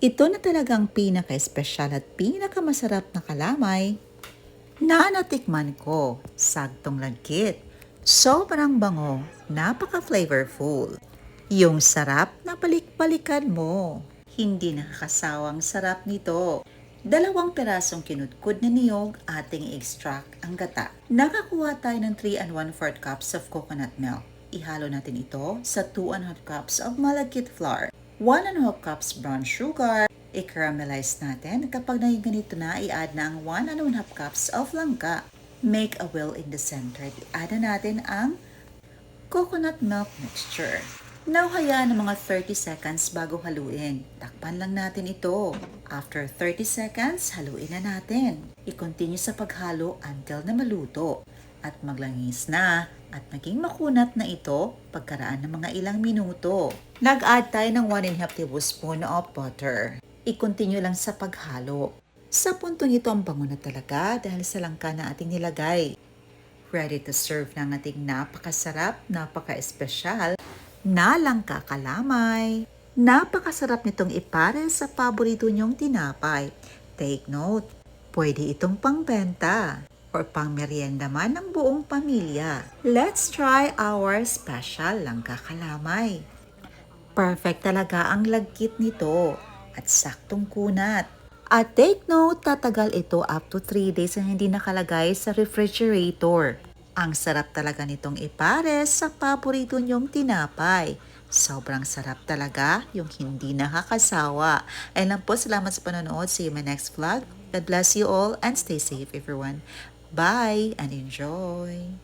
Ito na talagang pinaka-espesyal at pinakamasarap na kalamay na natikman ko. Sagtong lagkit. Sobrang bango, napaka-flavorful. Yung sarap na balik-balikan mo. Hindi nakakasawang sarap nito. Dalawang perasong kinudkud na niyog, ating i-extract ang gata. Nakakuha tayo ng 3 and 1/4 cups of coconut milk. Ihalo natin ito sa 2 and 1/2 cups of malagkit flour. 1 and 1/2 cups brown sugar. I-caramelize natin. Kapag naging ganito na, i-add na ang 1 and 1/2 cups of langka. Make a well in the center. I-add na natin ang coconut milk mixture. Now, hayaan ng mga 30 seconds bago haluin. Takpan lang natin ito. After 30 seconds, haluin na natin. I-continue sa paghalo until na maluto. At maglangis na at maging makunat na ito pagkaraan ng mga ilang minuto. Nag-add tayo ng 1½ tablespoon of butter. I-continue lang sa paghalo. Sa puntong ito ang bango na talaga dahil sa langka na ating nilagay. Ready to serve na ang ating napakasarap, napaka-espesyal na langka kalamay. Napakasarap nitong ipare sa paborito niyong tinapay. Take note, pwede itong pangbenta or pang merienda man ng buong pamilya. Let's try our special langka kalamay. Perfect talaga ang lagkit nito at saktong kunat. At take note, tatagal ito up to 3 days na hindi nakalagay sa refrigerator. Ang sarap talaga nitong ipares sa paborito niyong tinapay. Sobrang sarap talaga, yung hindi nakakasawa. Ayun lang po, salamat sa panonood. See you in my next vlog. God bless you all and stay safe everyone. Bye and enjoy!